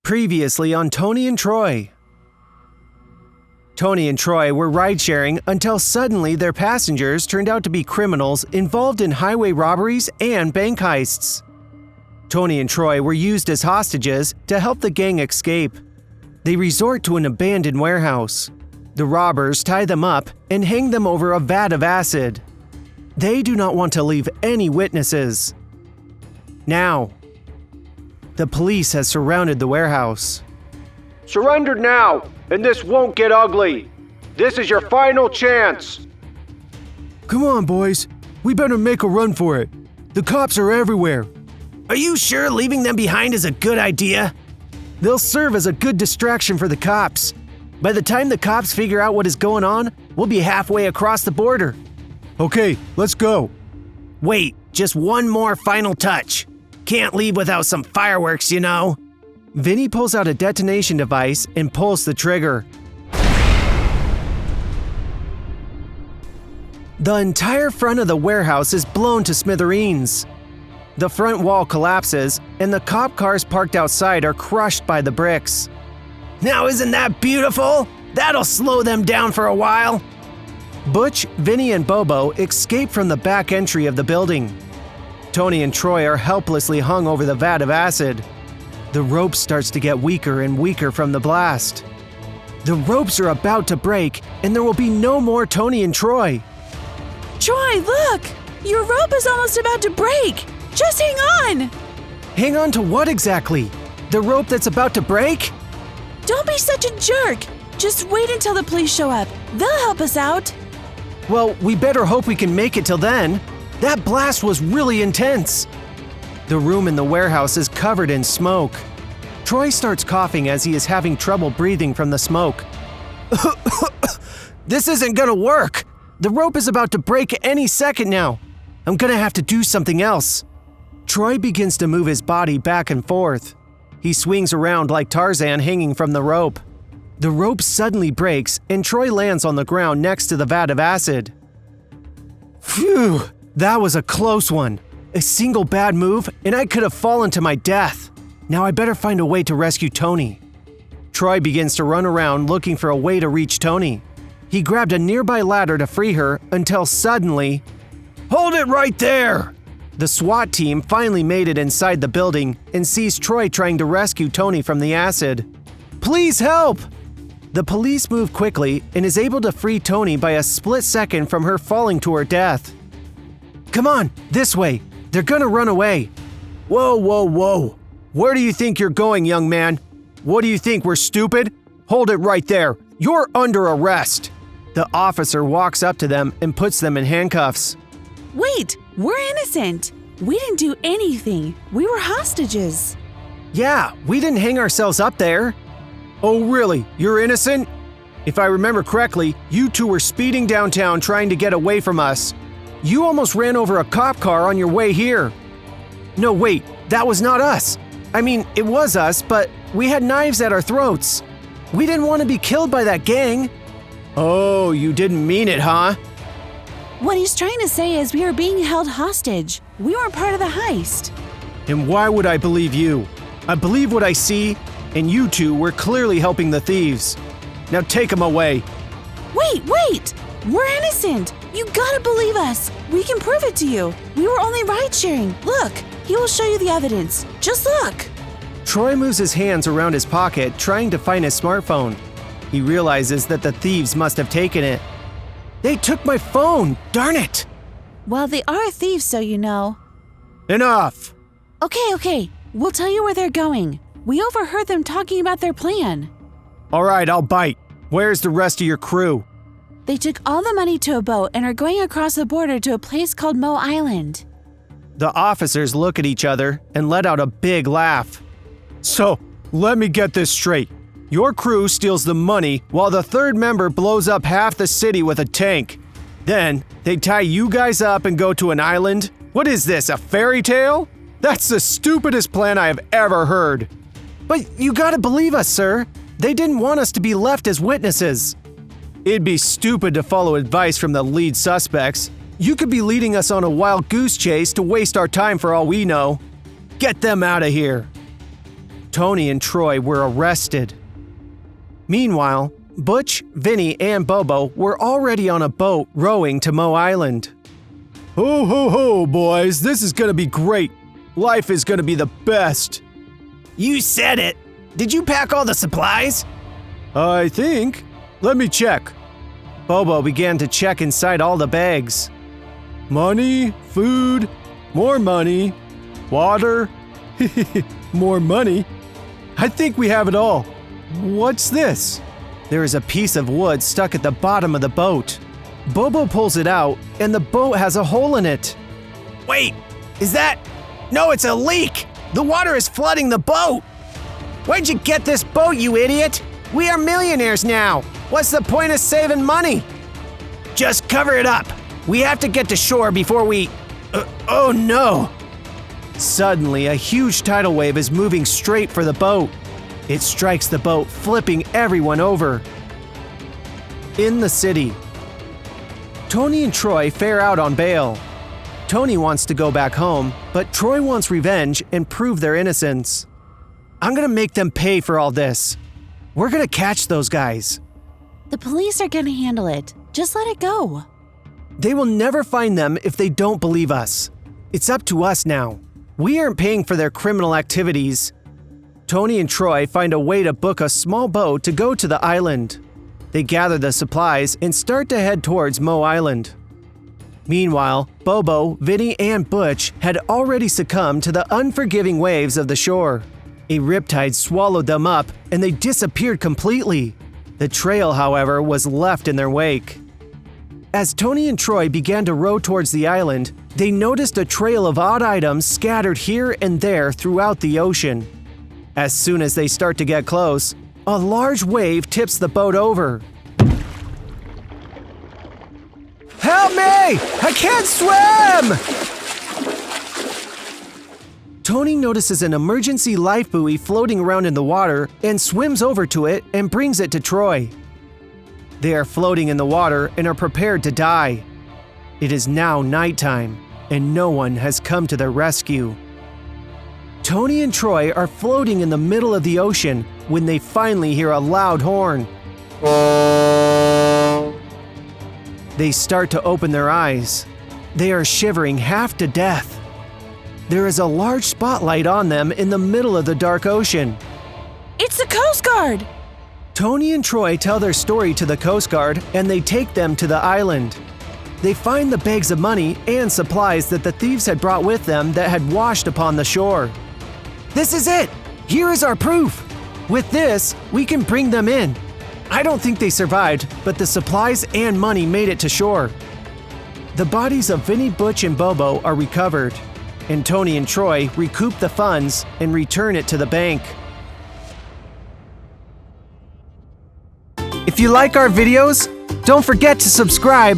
Previously on Toni and Troy. Toni and Troy were ride-sharing until suddenly their passengers turned out to be criminals involved in highway robberies and bank heists. Toni and Troy were used as hostages to help the gang escape. They resort to an abandoned warehouse. The robbers tie them up and hang them over a vat of acid. They do not want to leave any witnesses. Now, the police has surrounded the warehouse. Surrender now, and this won't get ugly. This is your final chance. Come on, boys. We better make a run for it. The cops are everywhere. Are you sure leaving them behind is a good idea? They'll serve as a good distraction for the cops. By the time the cops figure out what is going on, we'll be halfway across the border. Okay, let's go. Wait, just one more final touch. Can't leave without some fireworks, you know. Vinny pulls out a detonation device and pulls the trigger. The entire front of the warehouse is blown to smithereens. The front wall collapses, and the cop cars parked outside are crushed by the bricks. Now isn't that beautiful? That'll slow them down for a while. Butch, Vinny, and Bobo escape from the back entry of the building. Toni and Troy are helplessly hung over the vat of acid. The rope starts to get weaker and weaker from the blast. The ropes are about to break, and there will be no more Toni and Troy. Troy, look! Your rope is almost about to break! Just hang on! Hang on to what exactly? The rope that's about to break? Don't be such a jerk! Just wait until the police show up. They'll help us out. Well, we better hope we can make it till then. That blast was really intense. The room in the warehouse is covered in smoke. Troy starts coughing as he is having trouble breathing from the smoke. This isn't gonna work. The rope is about to break any second now. I'm gonna have to do something else. Troy begins to move his body back and forth. He swings around like Tarzan hanging from the rope. The rope suddenly breaks and Troy lands on the ground next to the vat of acid. Phew, that was a close one. A single bad move and I could have fallen to my death. Now I better find a way to rescue Toni. Troy begins to run around looking for a way to reach Toni. He grabbed a nearby ladder to free her until suddenly… Hold it right there! The SWAT team finally made it inside the building and sees Troy trying to rescue Toni from the acid. Please help! The police move quickly and is able to free Toni by a split second from her falling to her death. Come on, this way. They're gonna run away. Whoa, whoa, whoa. Where do you think you're going, young man? What do you think, we're stupid? Hold it right there. You're under arrest. The officer walks up to them and puts them in handcuffs. Wait, we're innocent. We didn't do anything. We were hostages. Yeah, we didn't hang ourselves up there. Oh, really? You're innocent? If I remember correctly, you two were speeding downtown trying to get away from us. You almost ran over a cop car on your way here. No, wait, that was not us. I mean, it was us, but we had knives at our throats. We didn't want to be killed by that gang. Oh, you didn't mean it, huh? What he's trying to say is we were being held hostage. We weren't part of the heist. And why would I believe you? I believe what I see, and you two were clearly helping the thieves. Now take them away. Wait! We're innocent! You gotta believe us! We can prove it to you! We were only ride-sharing! Look! He will show you the evidence. Just look! Troy moves his hands around his pocket, trying to find his smartphone. He realizes that the thieves must have taken it. They took my phone! Darn it! Well, they are thieves, so you know. Enough! Okay. We'll tell you where they're going. We overheard them talking about their plan. All right, I'll bite. Where's the rest of your crew? They took all the money to a boat and are going across the border to a place called Mo Island. The officers look at each other and let out a big laugh. So, let me get this straight. Your crew steals the money while the third member blows up half the city with a tank. Then, they tie you guys up and go to an island? What is this, a fairy tale? That's the stupidest plan I have ever heard. But you gotta believe us, sir. They didn't want us to be left as witnesses. It'd be stupid to follow advice from the lead suspects. You could be leading us on a wild goose chase to waste our time for all we know. Get them out of here. Toni and Troy were arrested. Meanwhile, Butch, Vinny, and Bobo were already on a boat rowing to Mo Island. Ho ho ho, boys, this is gonna be great. Life is gonna be the best. You said it. Did you pack all the supplies? I think. Let me check. Bobo began to check inside all the bags. Money, food, more money, water, more money. I think we have it all. What's this? There is a piece of wood stuck at the bottom of the boat. Bobo pulls it out, and the boat has a hole in it. Wait, is that? No, it's a leak. The water is flooding the boat. Where'd you get this boat, you idiot? We are millionaires now. What's the point of saving money? Just cover it up. We have to get to shore before we… oh no! Suddenly, a huge tidal wave is moving straight for the boat. It strikes the boat, flipping everyone over. In the city, Toni and Troy fare out on bail. Toni wants to go back home, but Troy wants revenge and prove their innocence. I'm gonna make them pay for all this. We're gonna catch those guys. The police are gonna handle it. Just let it go. They will never find them if they don't believe us. It's up to us now. We aren't paying for their criminal activities. Toni and Troy find a way to book a small boat to go to the island. They gather the supplies and start to head towards Mo Island. Meanwhile, Bobo, Vinny, and Butch had already succumbed to the unforgiving waves of the shore. A riptide swallowed them up and they disappeared completely. The trail, however, was left in their wake. As Toni and Troy began to row towards the island, they noticed a trail of odd items scattered here and there throughout the ocean. As soon as they start to get close, a large wave tips the boat over. Help me! I can't swim! Toni notices an emergency life buoy floating around in the water and swims over to it and brings it to Troy. They are floating in the water and are prepared to die. It is now nighttime, and no one has come to their rescue. Toni and Troy are floating in the middle of the ocean when they finally hear a loud horn. They start to open their eyes. They are shivering half to death. There is a large spotlight on them in the middle of the dark ocean. It's the Coast Guard! Toni and Troy tell their story to the Coast Guard and they take them to the island. They find the bags of money and supplies that the thieves had brought with them that had washed upon the shore. This is it! Here is our proof! With this, we can bring them in. I don't think they survived, but the supplies and money made it to shore. The bodies of Vinny, Butch, and Bobo are recovered, and Toni and Troy recoup the funds and return it to the bank. If you like our videos, don't forget to subscribe